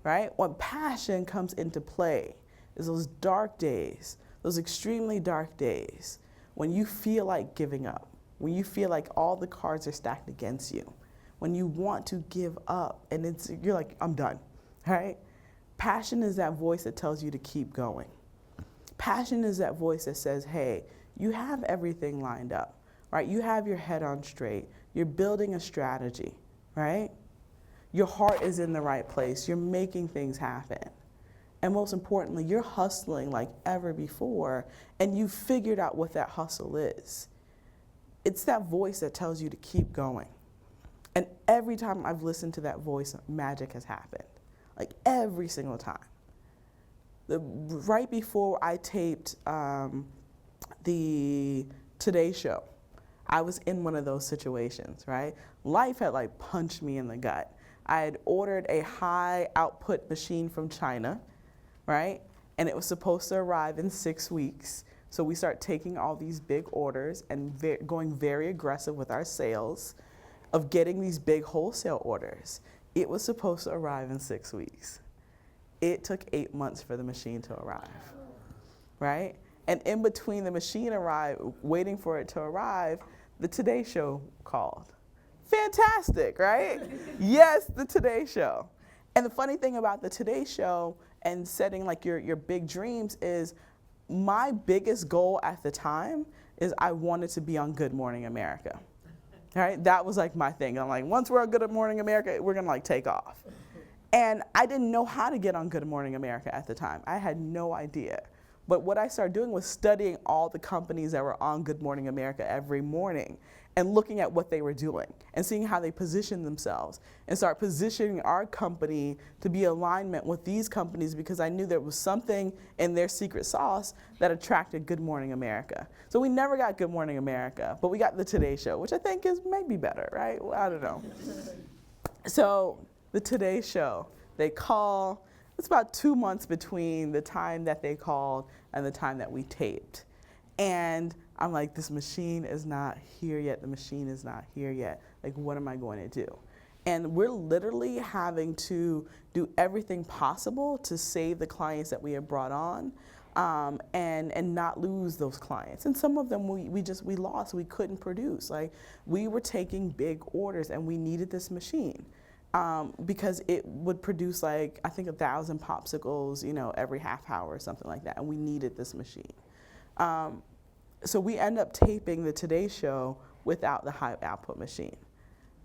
right? When passion comes into play is those dark days, those extremely dark days, when you feel like giving up, when you feel like all the cards are stacked against you, when you want to give up, and you're like, I'm done, right? Passion is that voice that tells you to keep going. Passion is that voice that says, hey, you have everything lined up, right? You have your head on straight. You're building a strategy, right? Your heart is in the right place. You're making things happen. And most importantly, you're hustling like ever before, and you've figured out what that hustle is. It's that voice that tells you to keep going. And every time I've listened to that voice, magic has happened. Like every single time. Right before I taped the Today Show, I was in one of those situations, right? Life had like punched me in the gut. I had ordered a high output machine from China, right? And it was supposed to arrive in 6 weeks. So we start taking all these big orders and going very aggressive with our sales of getting these big wholesale orders. It was supposed to arrive in 6 weeks. It took 8 months for the machine to arrive, right? And in between the machine waiting for it to arrive, the Today Show called. Fantastic, right? Yes, the Today Show. And the funny thing about the Today Show and setting like your big dreams is my biggest goal at the time is I wanted to be on Good Morning America. Right? That was like my thing. I'm like, once we're on Good Morning America, we're gonna like take off. And I didn't know how to get on Good Morning America at the time. I had no idea. But what I started doing was studying all the companies that were on Good Morning America every morning and looking at what they were doing and seeing how they positioned themselves and start positioning our company to be in alignment with these companies because I knew there was something in their secret sauce that attracted Good Morning America. So we never got Good Morning America, but we got the Today Show, which I think is maybe better, right? Well, I don't know. So the Today Show, they call. It's about 2 months between the time that they called and the time that we taped. And I'm like, this machine is not here yet. The machine is not here yet. Like, what am I going to do? And we're literally having to do everything possible to save the clients that we have brought on and not lose those clients. And some of them we lost. We couldn't produce. Like, we were taking big orders and we needed this machine. Because it would produce like, I think 1,000 popsicles, every half hour or something like that. And we needed this machine. So we end up taping the Today Show without the high output machine.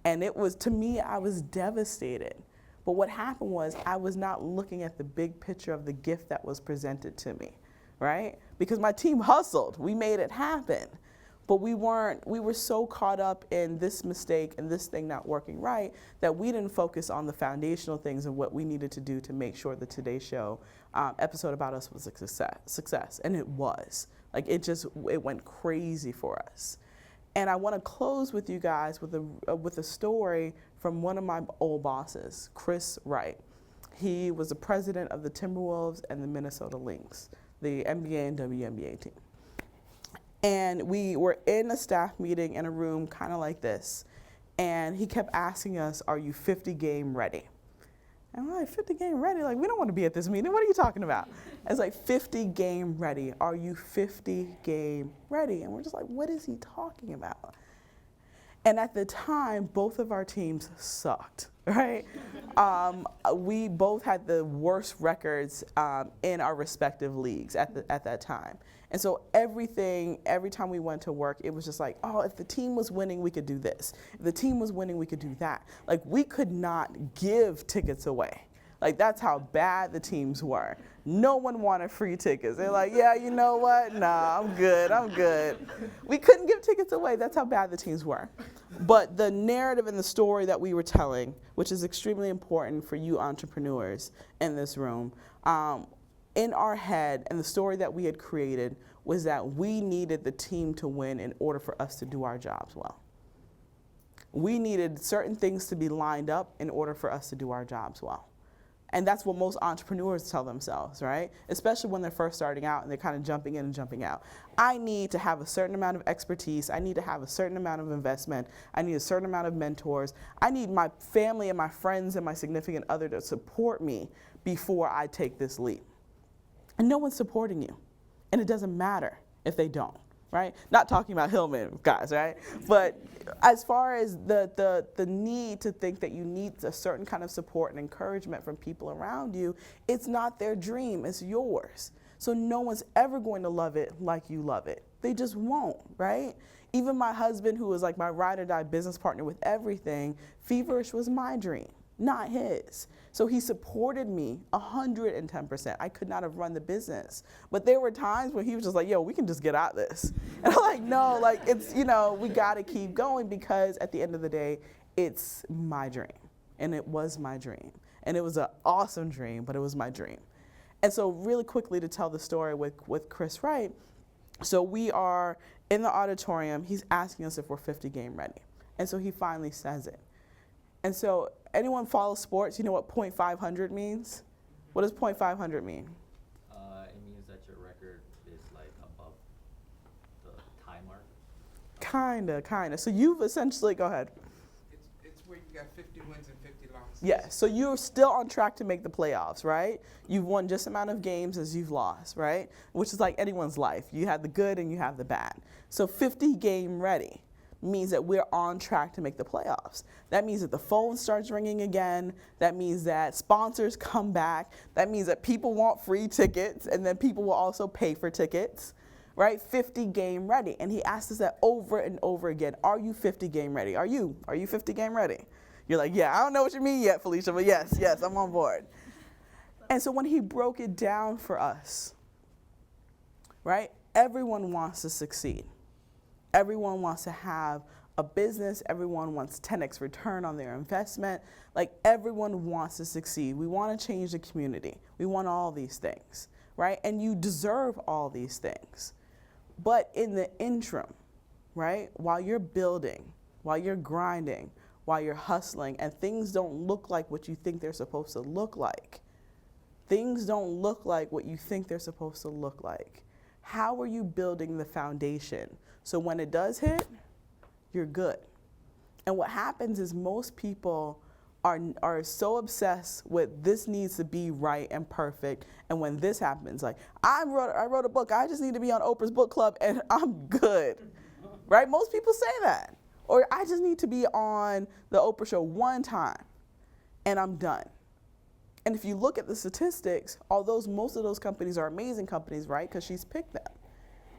And it was, to me, I was devastated. But what happened was I was not looking at the big picture of the gift that was presented to me, right? Because my team hustled, we made it happen. But we were so caught up in this mistake and this thing not working right that we didn't focus on the foundational things and what we needed to do to make sure the Today Show episode about us was a success. And it was. Like, it went crazy for us. And I want to close with you guys with a story from one of my old bosses, Chris Wright. He was the president of the Timberwolves and the Minnesota Lynx, the NBA and WNBA team. And we were in a staff meeting in a room kind of like this. And he kept asking us, are you 50 game ready? And we're like, 50 game ready? Like, we don't want to be at this meeting. What are you talking about? It's like, 50 game ready. Are you 50 game ready? And we're just like, what is he talking about? And at the time, both of our teams sucked, right? We both had the worst records in our respective leagues at that time. And so every time we went to work, it was just like, oh, if the team was winning, we could do this. If the team was winning, we could do that. Like, we could not give tickets away. Like, that's how bad the teams were. No one wanted free tickets. They're like, yeah, you know what? Nah, I'm good. We couldn't give tickets away. That's how bad the teams were. But the narrative and the story that we were telling, which is extremely important for you entrepreneurs in this room, in our head, and the story that we had created was that we needed the team to win in order for us to do our jobs well. We needed certain things to be lined up in order for us to do our jobs well. And that's what most entrepreneurs tell themselves, right? Especially when they're first starting out and they're kind of jumping in and jumping out. I need to have a certain amount of expertise. I need to have a certain amount of investment. I need a certain amount of mentors. I need my family and my friends and my significant other to support me before I take this leap. And no one's supporting you. And it doesn't matter if they don't, right? Not talking about Hillman guys, right? But as far as the need to think that you need a certain kind of support and encouragement from people around you, it's not their dream, it's yours. So no one's ever going to love it like you love it. They just won't, right? Even my husband, who was like my ride or die business partner with everything, Feverish was my dream, not his. So he supported me 110%. I could not have run the business. But there were times when he was just like, yo, we can just get out of this. And I'm like, no, like it's, we gotta keep going, because at the end of the day, it's my dream. And it was my dream. And it was an awesome dream, but it was my dream. And so really quickly to tell the story with Chris Wright, so we are in the auditorium, he's asking us if we're 50 game ready. And so he finally says it. And so anyone follow sports, you know what .500 means? What does .500 mean? It means that your record is like above the time mark. Kinda. So you've essentially, go ahead. It's where you got 50 wins and 50 losses. Yeah, so you're still on track to make the playoffs, right? You've won just the amount of games as you've lost, right? Which is like anyone's life. You have the good and you have the bad. So 50 game ready means that we're on track to make the playoffs. That means that the phone starts ringing again. That means that sponsors come back. That means that people want free tickets, and then people will also pay for tickets, right? 50 game ready. And he asked us that over and over again. Are you 50 game ready? Are you 50 game ready? You're like, yeah, I don't know what you mean yet, Felecia, but yes, I'm on board. And so when he broke it down for us, right, everyone wants to succeed. Everyone wants to have a business. Everyone wants 10x return on their investment. Like, everyone wants to succeed. We want to change the community. We want all these things, right? And you deserve all these things. But in the interim, right, while you're building, while you're grinding, while you're hustling, and things don't look like what you think they're supposed to look like, things don't look like what you think they're supposed to look like, how are you building the foundation? So when it does hit, you're good. And what happens is most people are so obsessed with this needs to be right and perfect. And when this happens, like, I wrote a book, I just need to be on Oprah's book club and I'm good, right? Most people say that. Or I just need to be on the Oprah show one time and I'm done. And if you look at the statistics, although most of those companies are amazing companies, right? Because she's picked them.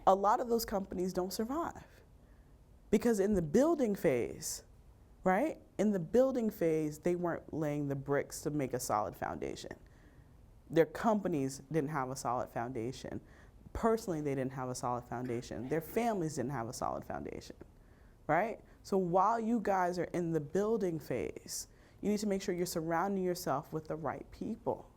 A lot of those companies don't survive because in the building phase, right? In the building phase, they weren't laying the bricks to make a solid foundation. Their companies didn't have a solid foundation. Personally, they didn't have a solid foundation. Their families didn't have a solid foundation, right? So while you guys are in the building phase, you need to make sure you're surrounding yourself with the right people.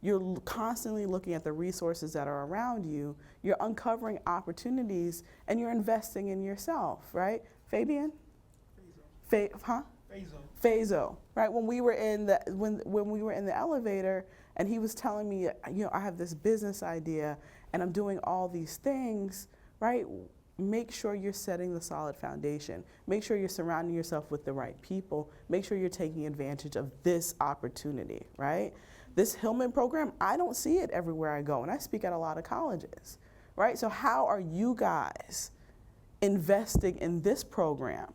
You're constantly looking at the resources that are around you. You're uncovering opportunities, and you're investing in yourself, right? Fabian? Fazo, right? When we were in the when we were in the elevator, and he was telling me, I have this business idea, and I'm doing all these things, right? Make sure you're setting the solid foundation. Make sure you're surrounding yourself with the right people. Make sure you're taking advantage of this opportunity, right? This Hillman program, I don't see it everywhere I go, and I speak at a lot of colleges, right? So how are you guys investing in this program?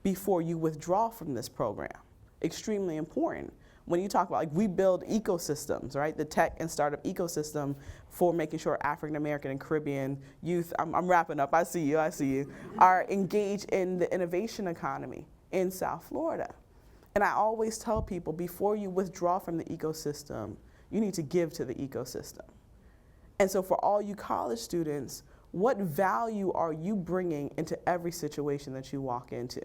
before you withdraw from this program. Extremely important. When you talk about, like, we build ecosystems, right? The tech and startup ecosystem for making sure African American and Caribbean youth, I'm wrapping up, I see you, are engaged in the innovation economy in South Florida. And I always tell people, before you withdraw from the ecosystem, you need to give to the ecosystem. And so for all you college students, what value are you bringing into every situation that you walk into?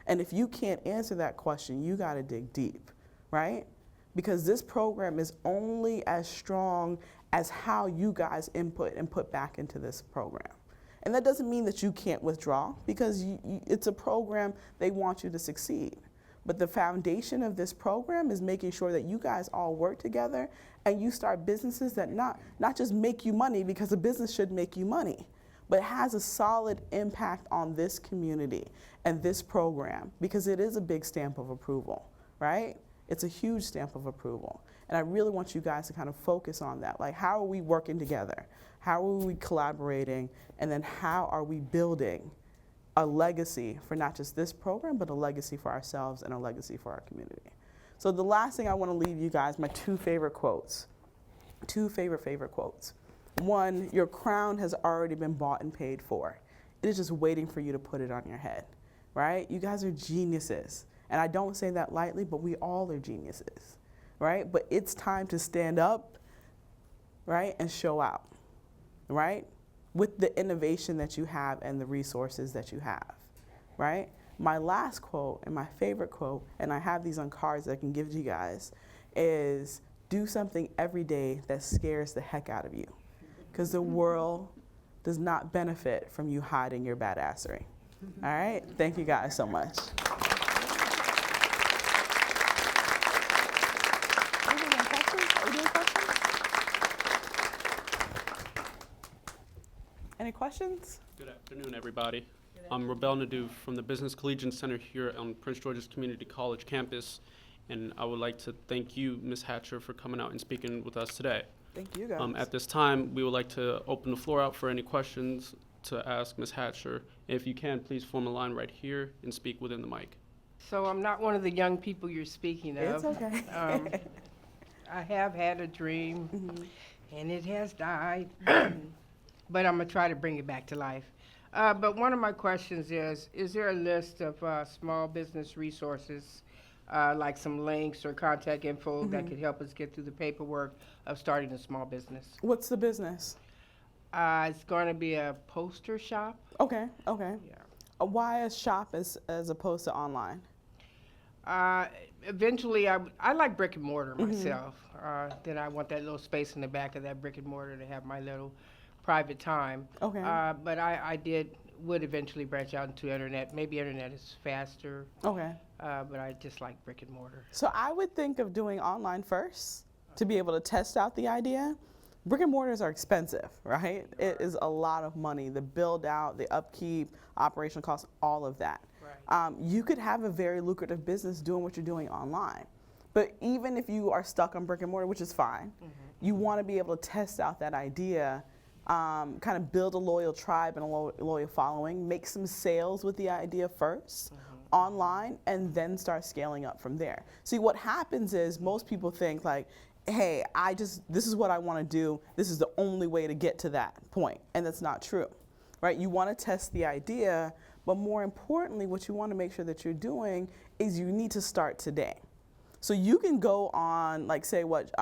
And if you can't answer that question, you gotta dig deep, right? Because this program is only as strong as how you guys input and put back into this program. And that doesn't mean that you can't withdraw, because it's a program they want you to succeed. But the foundation of this program is making sure that you guys all work together and you start businesses that not just make you money, because a business should make you money, but has a solid impact on this community and this program, because it is a big stamp of approval, right? It's a huge stamp of approval. And I really want you guys to kind of focus on that. Like, how are we working together? How are we collaborating? And then how are we building a legacy for not just this program, but a legacy for ourselves and a legacy for our community? So the last thing I want to leave you guys, my two favorite quotes. Two favorite quotes. One, your crown has already been bought and paid for. It is just waiting for you to put it on your head, right? You guys are geniuses. And I don't say that lightly, but we all are geniuses, right? But it's time to stand up, right, and show out, right? With the innovation that you have and the resources that you have, right? My last quote and my favorite quote, and I have these on cards that I can give to you guys, is do something every day that scares the heck out of you, because the world does not benefit from you hiding your badassery. All right? Thank you guys so much. Any questions? Good afternoon, everybody. I'm Rebel Nadeau from the Business Collegiate Center here on Prince George's Community College campus, and I would like to thank you, Ms. Hatcher, for coming out and speaking with us today. Thank you guys. At this time, we would like to open the floor out for any questions to ask Ms. Hatcher. If you can, please form a line right here and speak within the mic. So I'm not one of the young people you're speaking of. It's okay. I have had a dream, and it has died, but I'm going to try to bring it back to life. But one of my questions is there a list of small business resources, like some links or contact info that could help us get through the paperwork of starting a small business? What's the business? It's going to be a poster shop. Okay, okay. Yeah. Why a shop as opposed to online? Eventually, I like brick and mortar myself. Then I want that little space in the back of that brick and mortar to have my little private time. Okay. But I would eventually branch out into internet. Maybe internet is faster. Okay. But I just like brick and mortar. So I would think of doing online first to be able to test out the idea. Brick and mortars are expensive, right? It is a lot of money, the build out, the upkeep, operational costs, all of that. Right. You could have a very lucrative business doing what you're doing online. But even if you are stuck on brick and mortar, which is fine, you want to be able to test out that idea, kind of build a loyal tribe and a loyal following, make some sales with the idea first online, and then start scaling up from there. See, what happens is most people think like, hey, this is what I want to do. This is the only way to get to that point. And that's not true, right? You want to test the idea, but more importantly, what you want to make sure that you're doing is you need to start today. So you can go on, like, say what,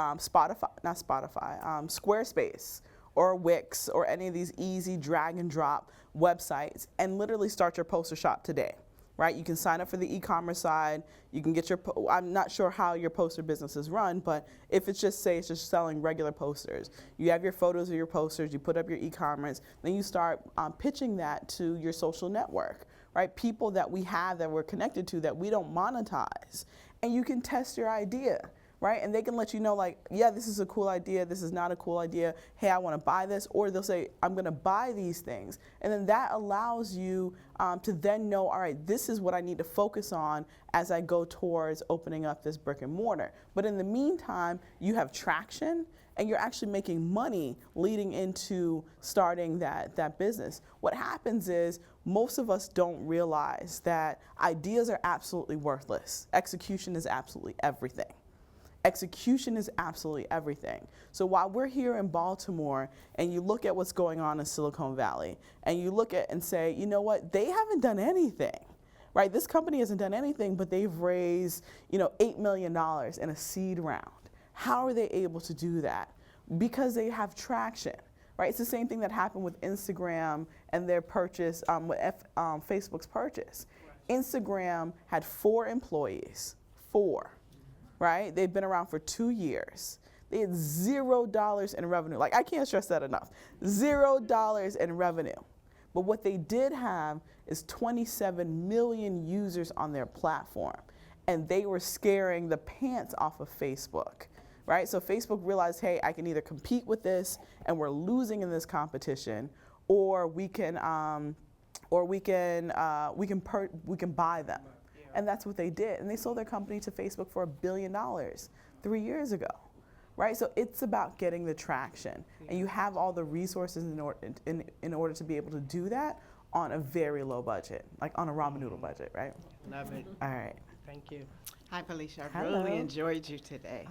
Squarespace or Wix or any of these easy drag and drop websites and literally start your poster shop today. Right? You can sign up for the e-commerce side. You can get I'm not sure how your poster business is run, but if it's just, say, it's just selling regular posters, you have your photos of your posters, you put up your e-commerce, then you start pitching that to your social network, right? People that we have that we're connected to that we don't monetize. And you can test your idea, right? And they can let you know, like, yeah, this is a cool idea, this is not a cool idea, hey, I want to buy this, or they'll say, I'm going to buy these things. And then that allows you to then know, all right, this is what I need to focus on as I go towards opening up this brick and mortar. But in the meantime, you have traction and you're actually making money leading into starting that business. What happens is most of us don't realize that ideas are absolutely worthless. Execution is absolutely everything. Execution is absolutely everything. So while we're here in Baltimore and you look at what's going on in Silicon Valley and you look at and say, you know what, they haven't done anything, right? This company hasn't done anything, but they've raised, $8 million in a seed round. How are they able to do that? Because they have traction, right? It's the same thing that happened with Instagram and their purchase, Facebook's purchase. Instagram had 4 employees, 4. Right? They've been around for 2 years. They had $0 in revenue. Like, I can't stress that enough. $0 in revenue. But what they did have is 27 million users on their platform. And they were scaring the pants off of Facebook. Right? So Facebook realized, hey, I can either compete with this and we're losing in this competition, or we can buy them. And that's what they did. And they sold their company to Facebook for $1 billion 3 years ago, right? So it's about getting the traction. And you have all the resources in order to be able to do that on a very low budget, like on a ramen noodle budget, right? Love it. All right. Thank you. Hi, Felecia. I Hello. really enjoyed you today.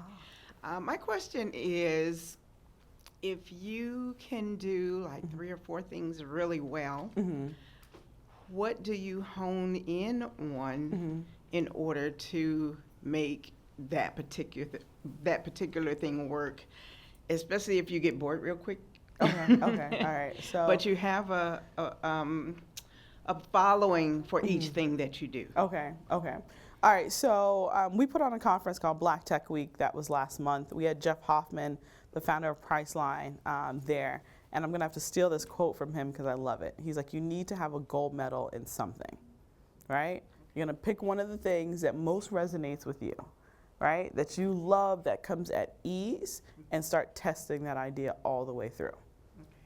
My question is, if you can do like 3 or 4 things really well, what do you hone in on in order to make that particular thing work, especially if you get bored real quick? Okay. Okay. All right. So. But you have a following for each thing that you do. Okay. Okay. All right. So we put on a conference called Black Tech Week. That was last month. We had Jeff Hoffman, the founder of Priceline, there. And I'm going to have to steal this quote from him because I love it. He's like, you need to have a gold medal in something, right? You're going to pick one of the things that most resonates with you, right? That you love, that comes at ease, and start testing that idea all the way through,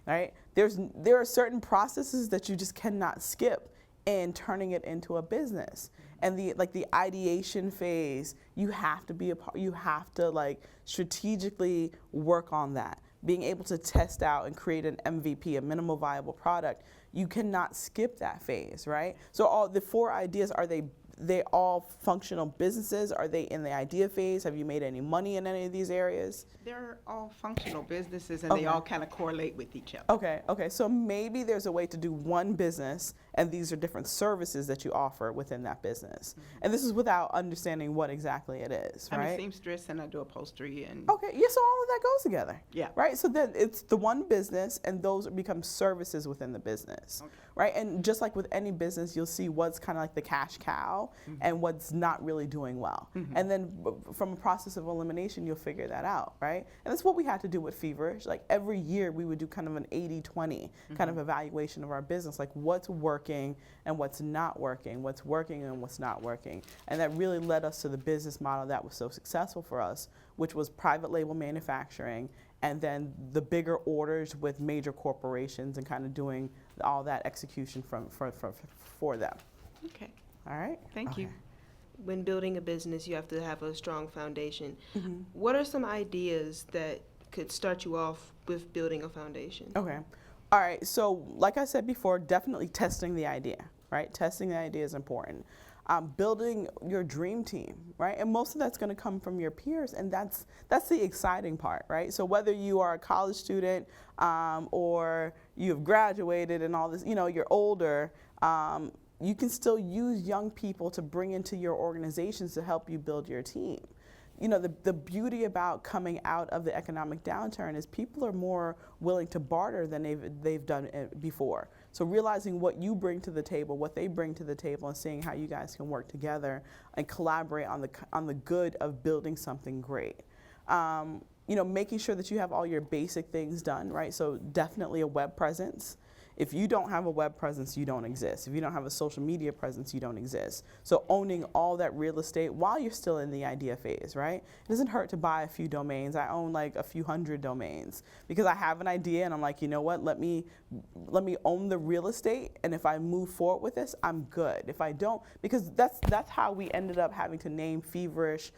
right? There are certain processes that you just cannot skip in turning it into a business. And the ideation phase, you have to be you have to like strategically work on that. Being able to test out and create an MVP, a minimal viable product, you cannot skip that phase, right? So all the 4 ideas, are they all functional businesses? Are they in the idea phase? Have you made any money in any of these areas? They're all functional businesses, and they all kind of correlate with each other. Okay, okay. So maybe there's a way to do one business, and these are different services that you offer within that business. And this is without understanding what exactly it is, right? I'm a seamstress, and I do upholstery. And Okay, yeah, so all of that goes together. Yeah. Right? So then it's the one business, and those become services within the business. Okay. Right? And just like with any business, you'll see what's kind of like the cash cow and what's not really doing well. And then from a process of elimination, you'll figure that out, right? And that's what we had to do with Feverish. Like every year, we would do kind of an 80-20 kind of evaluation of our business, like what's working and what's not working, what's working and what's not working. And that really led us to the business model that was so successful for us, which was private label manufacturing, and then the bigger orders with major corporations and kind of doing all that execution for them. okay, All right? thank you. Okay. When building a business, you have to have a strong foundation. What are some ideas that could start you off with building a foundation? Okay. All right. So, like I said before, definitely testing the idea, right? Testing the idea is important. Building your dream team, right? And most of that's going to come from your peers, and that's the exciting part, right? So whether you are a college student or you've graduated and all this, you're older, you can still use young people to bring into your organizations to help you build your team. The beauty about coming out of the economic downturn is people are more willing to barter than they've done before. So realizing what you bring to the table, what they bring to the table, and seeing how you guys can work together and collaborate on the good of building something great. Making sure that you have all your basic things done, right? So definitely a web presence If you don't have a web presence, you don't exist. If you don't have a social media presence, you don't exist. So owning all that real estate while you're still in the idea phase, right? It doesn't hurt to buy a few domains. I own like a few hundred domains because I have an idea and I'm like, you know what, let me own the real estate, and if I move forward with this, I'm good. If I don't, because that's how we ended up having to name Feverish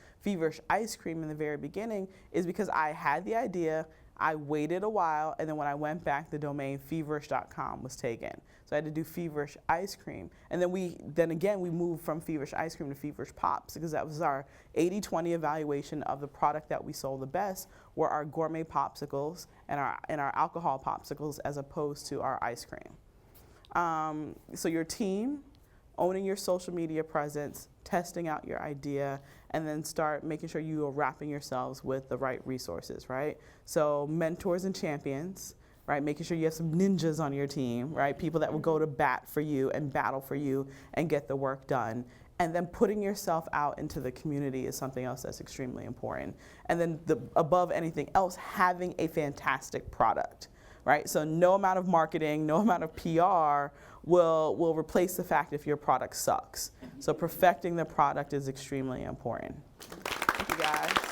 Ice Cream in the very beginning, is because I had the idea, I waited a while, and then when I went back, the domain feverish.com was taken. So I had to do Feverish Ice Cream. And then again, we moved from Feverish Ice Cream to Feverish Pops, because that was our 80-20 evaluation of the product that we sold the best, were our gourmet popsicles and our alcohol popsicles, as opposed to our ice cream. So your team, owning your social media presence, testing out your idea, and then start making sure you are wrapping yourselves with the right resources, right? So mentors and champions, right? Making sure you have some ninjas on your team, right? People that will go to bat for you and battle for you and get the work done. And then putting yourself out into the community is something else that's extremely important. And then above anything else, having a fantastic product, right? So no amount of marketing, no amount of PR will replace the fact if your product sucks. So perfecting the product is extremely important. Thank you, guys.